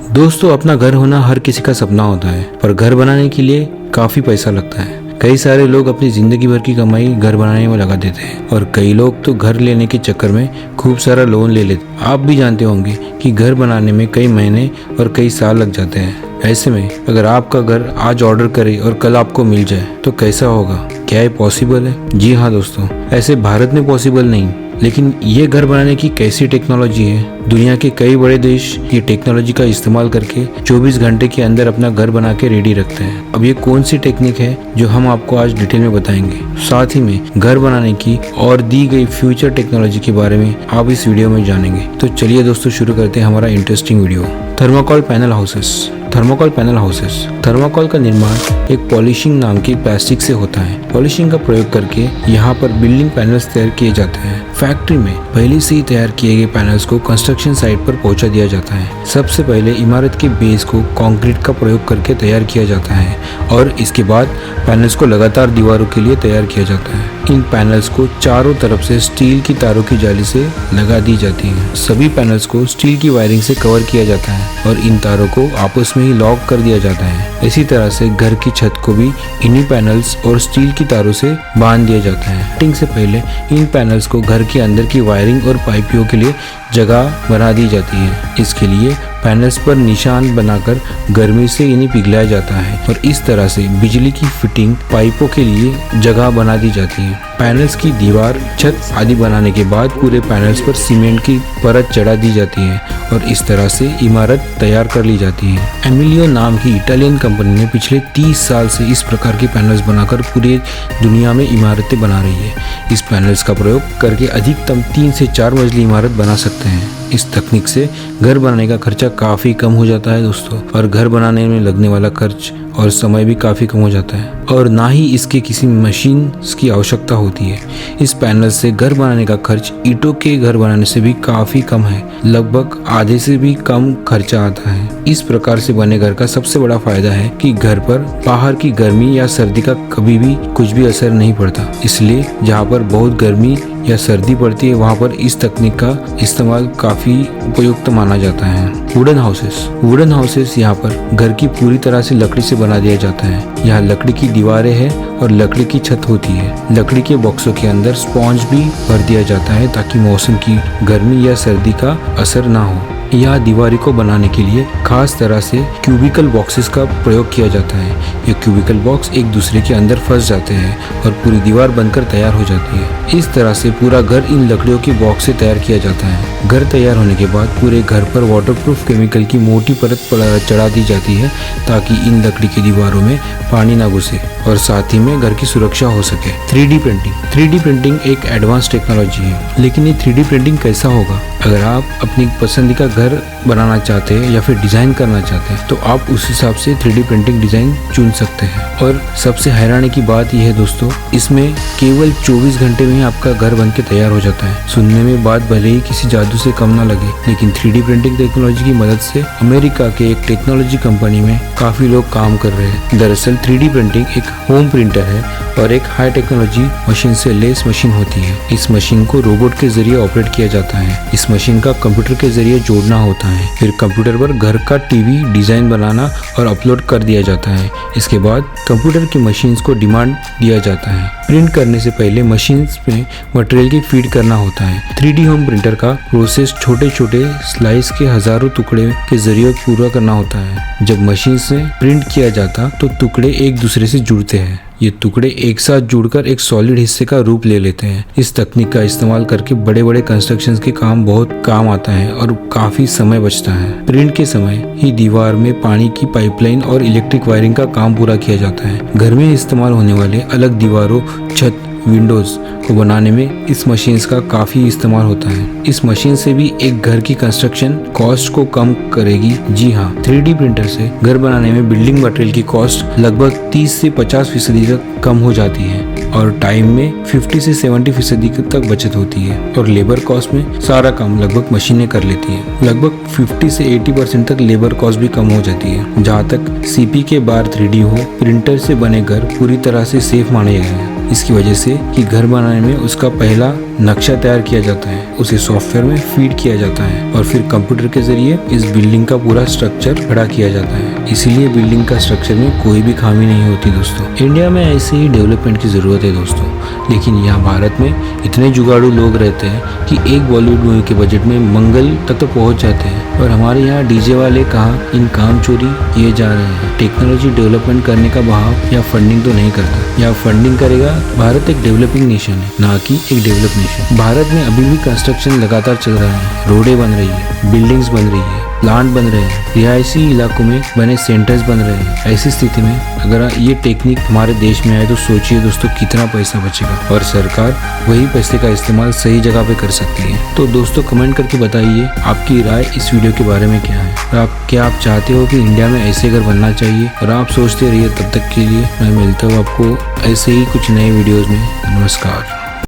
दोस्तों, अपना घर होना हर किसी का सपना होता है, पर घर बनाने के लिए काफी पैसा लगता है। कई सारे लोग अपनी जिंदगी भर की कमाई घर बनाने में लगा देते हैं और कई लोग तो घर लेने के चक्कर में खूब सारा लोन ले लेते हैं। आप भी जानते होंगे कि घर बनाने में कई महीने और कई साल लग जाते हैं। ऐसे में अगर आपका घर आज ऑर्डर करे और कल आपको मिल जाए तो कैसा होगा? क्या ये पॉसिबल है? जी हाँ दोस्तों, ऐसे भारत में पॉसिबल नहीं, लेकिन ये घर बनाने की कैसी टेक्नोलॉजी है। दुनिया के कई बड़े देश ये टेक्नोलॉजी का इस्तेमाल करके 24 घंटे के अंदर अपना घर बना के रेडी रखते हैं। अब ये कौन सी टेक्निक है जो हम आपको आज डिटेल में बताएंगे। साथ ही में घर बनाने की और दी गई फ्यूचर टेक्नोलॉजी के बारे में आप इस वीडियो में जानेंगे। तो चलिए दोस्तों, शुरू करते हैं हमारा interesting video. Thermocol panel houses. Thermocol panel houses. Thermocol का निर्माण एक पॉलिशिंग नाम की प्लास्टिक से होता है। पॉलिशिंग का प्रयोग करके यहाँ पर बिल्डिंग पैनल्स तैयार किए जाते हैं। फैक्ट्री में पहले से ही तैयार किए गए पैनल्स को कंस्ट्रक्शन साइट पर पहुंचा दिया जाता है। सबसे पहले इमारत के बेस को कंक्रीट का प्रयोग करके तैयार किया जाता है और इसके बाद पैनल्स को लगातार दीवारों के लिए तैयार किया जाता है। इन पैनल्स को चारों तरफ से स्टील की तारों की जाली से लगा दी जाती है। सभी पैनल्स को स्टील की वायरिंग से कवर किया जाता है और इन तारों को आपस में ही लॉक कर दिया जाता है। इसी तरह से घर की छत को भी इन्हीं पैनल्स और स्टील की तारों से बांध दिया जाता है। फिटिंग से पहले इन पैनल्स को घर के अंदर की वायरिंग और पाइपों के लिए जगह बना दी जाती है। इसके लिए पैनल्स पर निशान बनाकर गर्मी से इन्हें पिघलाया जाता है और इस तरह से बिजली की फिटिंग पाइपों के लिए जगह बना दी जाती है। पैनल्स की दीवार, छत आदि बनाने के बाद पूरे पैनल्स पर सीमेंट की परत चढ़ा दी जाती है और इस तरह से इमारत तैयार कर ली जाती है। एमिलियो नाम की इटालियन कंपनी ने पिछले 30 साल से इस प्रकार के पैनल्स बनाकर पूरी दुनिया में इमारतें बना रही है। इस पैनल्स का प्रयोग करके अधिकतम 3 से 4 मंजिली इमारत बना सकते हैं। इस तकनीक से घर बनाने का खर्चा काफी कम हो जाता है दोस्तों, और घर बनाने में लगने वाला खर्च और समय भी काफी कम हो जाता है और ना ही इसके किसी मशीन की आवश्यकता होती है। इस पैनल से घर बनाने का खर्च ईंटों के घर बनाने से भी काफी कम है। लगभग आधे से भी कम खर्चा आता है। इस प्रकार से बने घर का सबसे बड़ा फायदा है कि घर पर बाहर की गर्मी या सर्दी का कभी भी कुछ भी असर नहीं पड़ता। इसलिए जहाँ पर बहुत गर्मी या सर्दी पड़ती है वहाँ पर इस तकनीक का इस्तेमाल काफी उपयुक्त माना जाता है। Wooden houses. वुडन हाउसेस यहाँ पर घर की पूरी तरह से लकड़ी से बना दिया जाता है। यहाँ लकड़ी की दीवारें हैं और लकड़ी की छत होती है। लकड़ी के बॉक्सों के अंदर स्पॉन्ज भी भर दिया जाता है ताकि मौसम की गर्मी या सर्दी का असर ना हो। यहाँ दीवारी को बनाने के लिए खास तरह से क्यूबिकल बॉक्सेस का प्रयोग किया जाता है। ये क्यूबिकल बॉक्स एक दूसरे के अंदर फंस जाते हैं और पूरी दीवार बनकर तैयार हो जाती है। इस तरह से पूरा घर इन लकड़ियों के बॉक्स से तैयार किया जाता है। घर तैयार होने के बाद पूरे घर पर वाटरप्रूफ केमिकल की मोटी परत चढ़ा दी जाती है ताकि इन लकड़ी की दीवारों में पानी ना घुसे और साथ ही में घर की सुरक्षा हो सके। 3D printing. 3D प्रिंटिंग एक एडवांस टेक्नोलॉजी है, लेकिन ये 3D प्रिंटिंग कैसा होगा? अगर आप अपनी पसंद का घर बनाना चाहते हैं या फिर डिजाइन करना चाहते हैं तो आप उस हिसाब से 3D प्रिंटिंग डिजाइन चुन सकते हैं। और सबसे हैरानी की बात यह है दोस्तों, इसमें केवल 24 घंटे में ही आपका घर बनके तैयार हो जाता है। सुनने में बात भले ही किसी जादू से कम ना लगे, लेकिन 3D प्रिंटिंग टेक्नोलॉजी की मदद से अमेरिका के एक टेक्नोलॉजी कंपनी में काफी लोग काम कर रहे हैं। दरअसल 3D प्रिंटिंग एक होम प्रिंटर है और एक हाई टेक्नोलॉजी मशीन से लेस मशीन होती है। इस मशीन को रोबोट के जरिए ऑपरेट किया जाता है। इस मशीन का कंप्यूटर के जरिए जोड़ना होता है, फिर कंप्यूटर पर घर का टीवी डिजाइन बनाना और अपलोड कर दिया जाता है। इसके बाद कंप्यूटर की मशीन्स को डिमांड दिया जाता है। प्रिंट करने से पहले मशीन्स में मटेरियल की फीड करना होता है। 3D होम प्रिंटर का प्रोसेस छोटे छोटे स्लाइस के हजारों टुकड़े के जरिए पूरा करना होता है। जब मशीन से प्रिंट किया जाता तो टुकड़े एक दूसरे से जुड़ते हैं। ये टुकड़े एक साथ जुड़कर एक सॉलिड हिस्से का रूप ले लेते हैं। इस तकनीक का इस्तेमाल करके बड़े बड़े कंस्ट्रक्शन के काम बहुत काम आता है और काफी समय बचता है। प्रिंट के समय ही दीवार में पानी की पाइपलाइन और इलेक्ट्रिक वायरिंग का काम पूरा किया जाता है। घर में इस्तेमाल होने वाले अलग दीवारों, छत, विंडोज को बनाने में इस मशीन्स का काफी इस्तेमाल होता है। इस मशीन से भी एक घर की कंस्ट्रक्शन कॉस्ट को कम करेगी। जी हाँ, 3D प्रिंटर से घर बनाने में बिल्डिंग मटेरियल की कॉस्ट लगभग 30 से 50% तक कम हो जाती है और टाइम में 50 से 70% तक बचत होती है और लेबर कॉस्ट में सारा काम लगभग मशीनें कर लेती है। लगभग 50 से 80% तक लेबर कॉस्ट भी कम हो जाती है। जहाँ तक CP के बार 3D हो, प्रिंटर से बने घर पूरी तरह से सेफ माने गए हैं। इसकी वजह से कि घर बनाने में उसका पहला नक्शा तैयार किया जाता है, उसे सॉफ्टवेयर में फीड किया जाता है और फिर कंप्यूटर के जरिए इस बिल्डिंग का पूरा स्ट्रक्चर खड़ा किया जाता है। इसीलिए बिल्डिंग का स्ट्रक्चर में कोई भी खामी नहीं होती दोस्तों। इंडिया में ऐसे ही डेवलपमेंट की जरूरत है दोस्तों, लेकिन यहाँ भारत में इतने जुगाड़ू लोग रहते हैं कि एक बॉलीवुड मूवी के बजट में मंगल तक तो पहुँच जाते हैं, और हमारे यहाँ डीजे वाले कहाँ इन काम चोरी किए जा रहे हैं। टेक्नोलॉजी डेवलपमेंट करने का बहाव या फंडिंग तो नहीं करता। या फंडिंग करेगा। भारत एक डेवलपिंग नेशन है, ना कि एक डेवलप नेशन। भारत में अभी भी कंस्ट्रक्शन लगातार चल रहा है, रोडें बन रही है, बिल्डिंग्स बन रही है, प्लांट बन रहे हैं, रिहायशी इलाकों में बने सेंटर्स बन रहे हैं। ऐसी स्थिति में अगर ये टेक्निक हमारे देश में आए तो सोचिए दोस्तों कितना पैसा बचेगा, और सरकार वही पैसे का इस्तेमाल सही जगह पे कर सकती है। तो दोस्तों कमेंट करके बताइए आपकी राय इस वीडियो के बारे में क्या है, और क्या आप चाहते हो कि इंडिया में ऐसे घर बनना चाहिए। और आप सोचते रहिए, तब तक के लिए मैं मिलता हूँ आपको ऐसे ही कुछ नए वीडियोज में। नमस्कार।